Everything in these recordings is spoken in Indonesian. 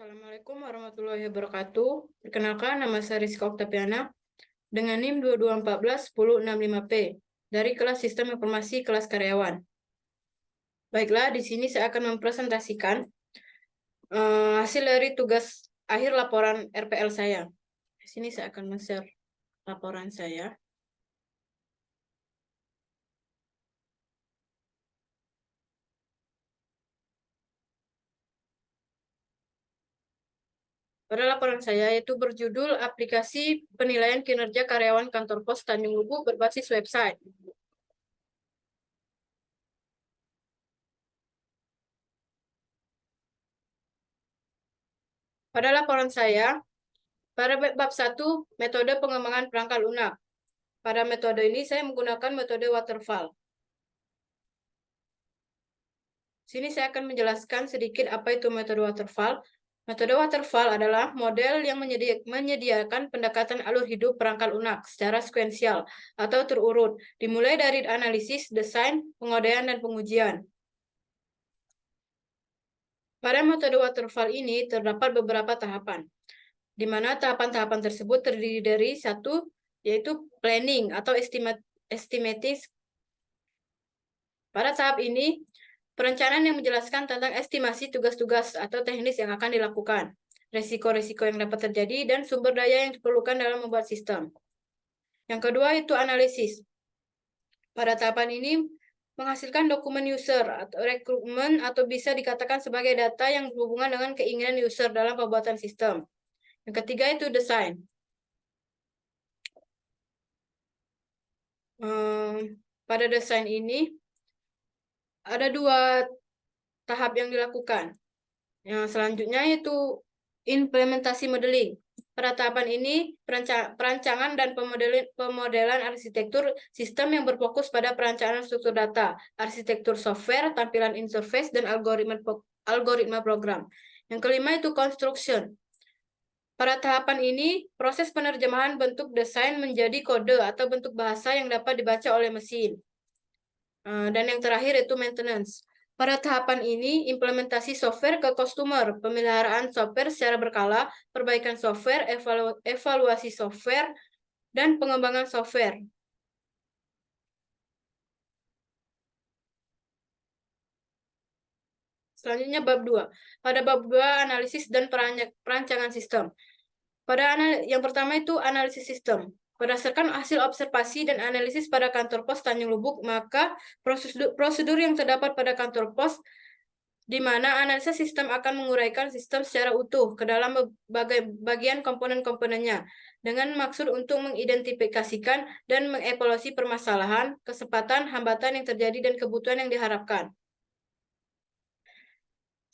Assalamualaikum warahmatullahi wabarakatuh. Perkenalkan, nama saya Rizka Oktaviana dengan NIM 2214-1065P dari kelas Sistem Informasi kelas karyawan. Baiklah, di sini saya akan mempresentasikan hasil dari tugas akhir laporan RPL saya. Di sini saya akan men-share laporan saya. Pada laporan saya yaitu berjudul Aplikasi Penilaian Kinerja Karyawan Kantor Pos Tanjung Lubuk berbasis website. Pada laporan saya, pada bab 1, metode pengembangan perangkat lunak. Pada metode ini saya menggunakan metode waterfall. Sini saya akan menjelaskan sedikit apa itu metode waterfall. Metode waterfall adalah model yang menyediakan pendekatan alur hidup perangkat lunak secara sekuensial atau terurut, dimulai dari analisis, desain, pengodaian, dan pengujian. Pada metode waterfall ini terdapat beberapa tahapan, di mana tahapan-tahapan tersebut terdiri dari satu, yaitu planning atau estimating. Pada tahap ini, perencanaan yang menjelaskan tentang estimasi tugas-tugas atau teknis yang akan dilakukan, risiko-risiko yang dapat terjadi, dan sumber daya yang diperlukan dalam membuat sistem. Yang kedua itu analisis. Pada tahapan ini, menghasilkan dokumen user atau rekrutmen atau bisa dikatakan sebagai data yang berhubungan dengan keinginan user dalam pembuatan sistem. Yang ketiga itu desain. Pada desain ini, ada dua tahap yang dilakukan. Yang selanjutnya yaitu implementasi modeling. Pada tahapan ini, perancangan dan pemodelan arsitektur sistem yang berfokus pada perancangan struktur data, arsitektur software, tampilan interface, dan algoritma program. Yang kelima itu construction. Pada tahapan ini, proses penerjemahan bentuk desain menjadi kode atau bentuk bahasa yang dapat dibaca oleh mesin. Dan yang terakhir itu maintenance. Pada tahapan ini, implementasi software ke customer, pemeliharaan software secara berkala, perbaikan software, evaluasi software, dan pengembangan software. Selanjutnya bab 2. Pada bab 2, analisis dan perancangan sistem. Yang pertama itu analisis sistem. Berdasarkan hasil observasi dan analisis pada kantor pos Tanjung Lubuk, maka prosedur yang terdapat pada kantor pos di mana analisa sistem akan menguraikan sistem secara utuh ke dalam bagian komponen-komponennya dengan maksud untuk mengidentifikasikan dan mengevaluasi permasalahan, kesempatan, hambatan yang terjadi, dan kebutuhan yang diharapkan.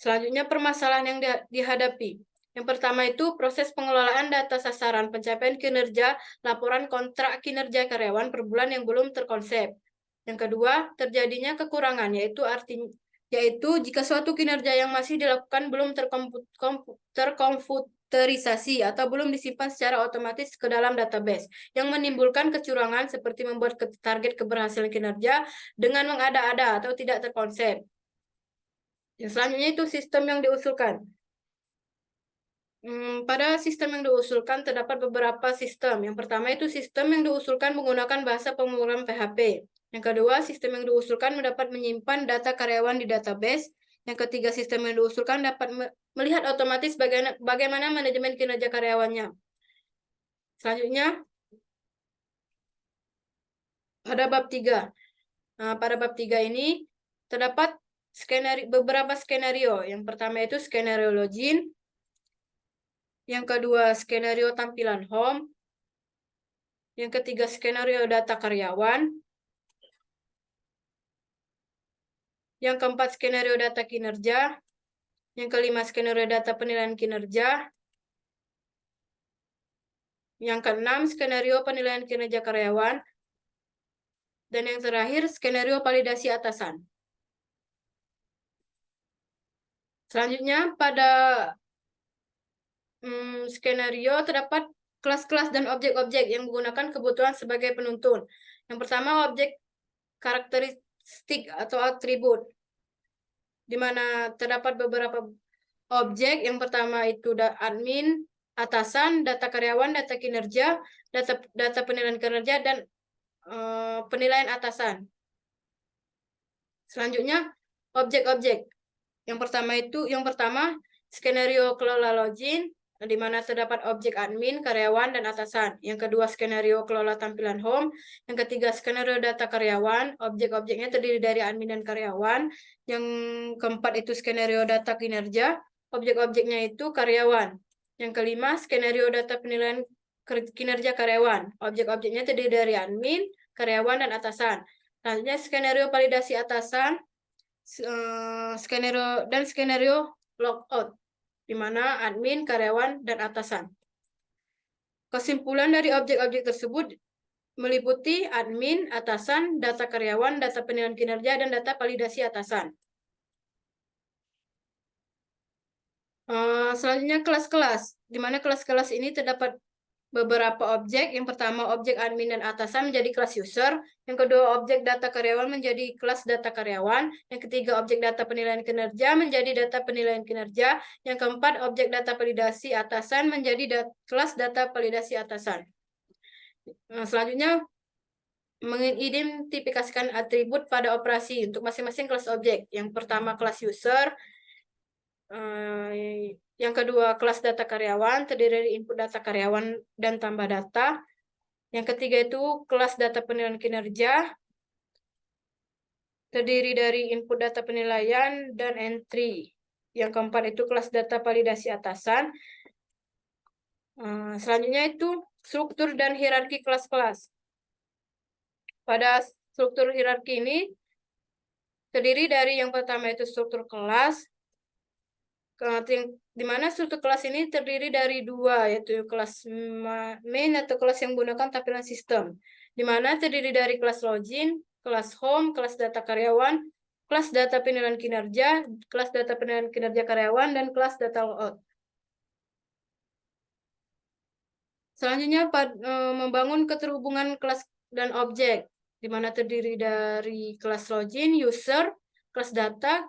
Selanjutnya, permasalahan yang dihadapi. Yang pertama itu proses pengelolaan data sasaran pencapaian kinerja laporan kontrak kinerja karyawan per bulan yang belum terkonsep. Yang kedua, terjadinya kekurangan, yaitu jika suatu kinerja yang masih dilakukan belum terkomputerisasi atau belum disimpan secara otomatis ke dalam database, yang menimbulkan kecurangan seperti membuat target keberhasilan kinerja dengan mengada-ada atau tidak terkonsep. Yang selanjutnya itu sistem yang diusulkan. Pada sistem yang diusulkan terdapat beberapa sistem. Yang pertama itu sistem yang diusulkan menggunakan bahasa pemrograman PHP. Yang kedua, sistem yang diusulkan mendapat menyimpan data karyawan di database. Yang ketiga, sistem yang diusulkan dapat melihat otomatis bagaimana manajemen kinerja karyawannya. Selanjutnya, pada bab 3. Pada bab 3 ini terdapat beberapa skenario. Yang pertama itu skenario login. Yang kedua, skenario tampilan home. Yang ketiga, skenario data karyawan. Yang keempat, skenario data kinerja. Yang kelima, skenario data penilaian kinerja. Yang keenam, skenario penilaian kinerja karyawan. Dan yang terakhir, skenario validasi atasan. Selanjutnya, pada skenario terdapat kelas-kelas dan objek-objek yang menggunakan kebutuhan sebagai penuntun. Yang pertama, objek karakteristik atau atribut, di mana terdapat beberapa objek. Yang pertama itu admin, atasan, data karyawan, data kinerja, data penilaian kinerja, dan penilaian atasan. Selanjutnya objek-objek. Yang pertama skenario kelola login, di mana terdapat objek admin, karyawan, dan atasan. Yang kedua skenario kelola tampilan home. Yang ketiga skenario data karyawan, objek-objeknya terdiri dari admin dan karyawan. Yang keempat itu skenario data kinerja, objek-objeknya itu karyawan. Yang kelima skenario data penilaian kinerja karyawan, objek-objeknya terdiri dari admin, karyawan, dan atasan. Selanjutnya skenario validasi atasan, skenario logout, di mana admin, karyawan, dan atasan. Kesimpulan dari objek-objek tersebut meliputi admin, atasan, data karyawan, data penilaian kinerja, dan data validasi atasan. Selanjutnya kelas-kelas, di mana kelas-kelas ini terdapat beberapa objek. Yang pertama objek admin dan atasan menjadi kelas user. Yang kedua objek data karyawan menjadi kelas data karyawan. Yang ketiga objek data penilaian kinerja menjadi data penilaian kinerja. Yang keempat objek data validasi atasan menjadi kelas data validasi atasan. Selanjutnya mengidentifikasikan atribut pada operasi untuk masing-masing kelas objek. Yang pertama kelas user. Yang kedua, kelas data karyawan terdiri dari input data karyawan dan tambah data. Yang ketiga itu kelas data penilaian kinerja terdiri dari input data penilaian dan entry. Yang keempat itu kelas data validasi atasan. Selanjutnya itu struktur dan hierarki kelas-kelas. Pada struktur hierarki ini terdiri dari yang pertama itu struktur kelas, di mana struktur kelas ini terdiri dari dua, yaitu kelas main atau kelas yang menggunakan tampilan sistem, di mana terdiri dari kelas login, kelas home, kelas data karyawan, kelas data penilaian kinerja, kelas data penilaian kinerja karyawan, dan kelas data logout. Selanjutnya membangun keterhubungan kelas dan objek, di mana terdiri dari kelas login, user, kelas data,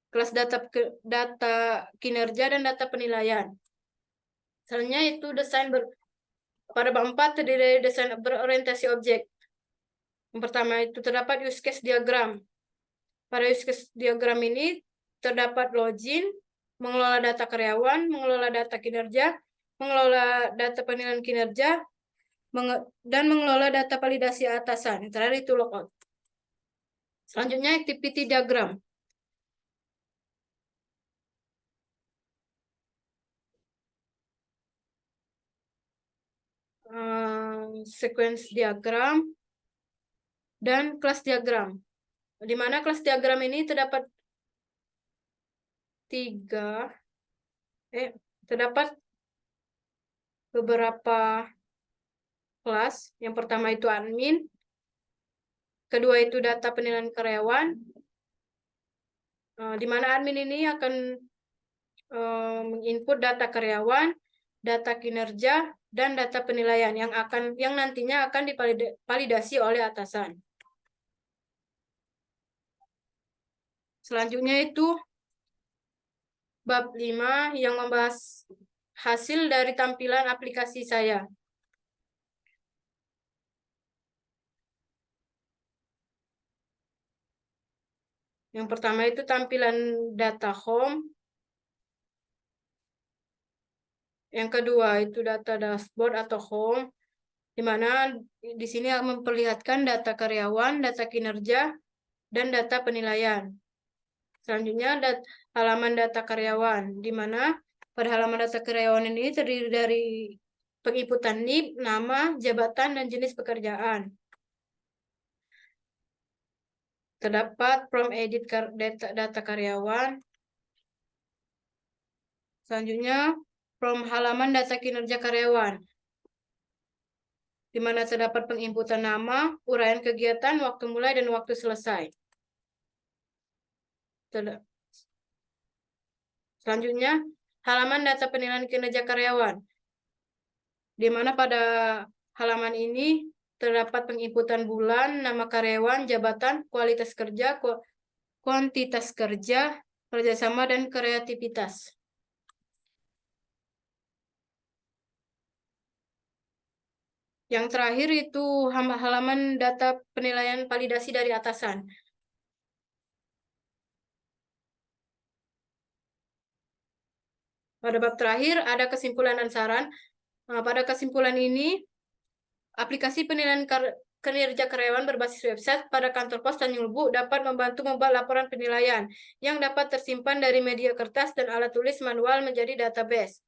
kelas data kinerja, dan data penilaian. Selanjutnya itu desain pada bab 4 terdiri dari desain berorientasi objek. Yang pertama itu terdapat use case diagram. Pada use case diagram ini terdapat login, mengelola data karyawan, mengelola data kinerja, mengelola data penilaian kinerja, dan mengelola data validasi atasan. Yang terakhir itu logout. Selanjutnya activity diagram. Sequence diagram dan kelas diagram. Di mana kelas diagram ini terdapat terdapat beberapa kelas. Yang pertama itu admin, kedua itu data penilaian karyawan, di mana admin ini akan menginput data karyawan, data kinerja, dan data penilaian yang nantinya akan divalidasi oleh atasan. Selanjutnya itu bab 5 yang membahas hasil dari tampilan aplikasi saya. Yang pertama itu tampilan data home. Yang kedua itu data dashboard atau home, di mana di sini memperlihatkan data karyawan, data kinerja, dan data penilaian. Selanjutnya halaman data karyawan, di mana pada halaman data karyawan ini terdiri dari penginputan NIP, nama, jabatan, dan jenis pekerjaan. Terdapat from edit data karyawan. Selanjutnya from halaman data kinerja karyawan, di mana terdapat penginputan nama, uraian kegiatan, waktu mulai, dan waktu selesai. Selanjutnya, halaman data penilaian kinerja karyawan, di mana pada halaman ini terdapat penginputan bulan, nama karyawan, jabatan, kualitas kerja, kuantitas kerja, kerjasama, dan kreativitas. Yang terakhir itu halaman data penilaian validasi dari atasan. Pada bab terakhir ada kesimpulan dan saran. Nah, pada kesimpulan ini, aplikasi penilaian kinerja karyawan berbasis website pada kantor pos Tanjung Lebu dapat membantu membuat laporan penilaian yang dapat tersimpan dari media kertas dan alat tulis manual menjadi database.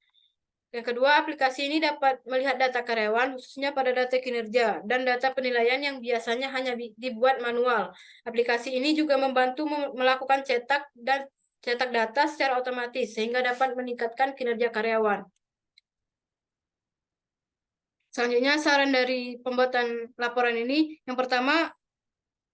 Yang kedua, aplikasi ini dapat melihat data karyawan, khususnya pada data kinerja, dan data penilaian yang biasanya hanya dibuat manual. Aplikasi ini juga membantu melakukan cetak data secara otomatis, sehingga dapat meningkatkan kinerja karyawan. Selanjutnya, saran dari pembuatan laporan ini, yang pertama,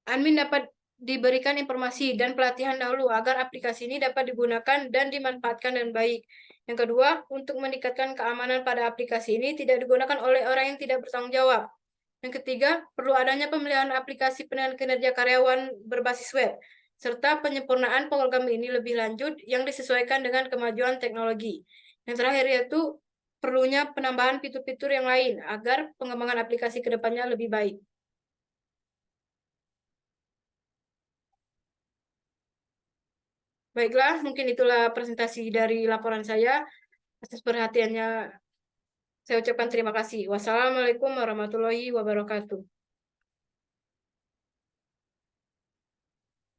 admin dapat diberikan informasi dan pelatihan dahulu agar aplikasi ini dapat digunakan dan dimanfaatkan dengan baik. Yang kedua, untuk meningkatkan keamanan pada aplikasi ini tidak digunakan oleh orang yang tidak bertanggung jawab. Yang ketiga, perlu adanya pemeliharaan aplikasi penilaian kinerja karyawan berbasis web, serta penyempurnaan program ini lebih lanjut yang disesuaikan dengan kemajuan teknologi. Yang terakhir yaitu perlunya penambahan fitur-fitur yang lain agar pengembangan aplikasi ke depannya lebih baik. Baiklah, mungkin itulah presentasi dari laporan saya. Atas perhatiannya, saya ucapkan terima kasih. Wassalamualaikum warahmatullahi wabarakatuh.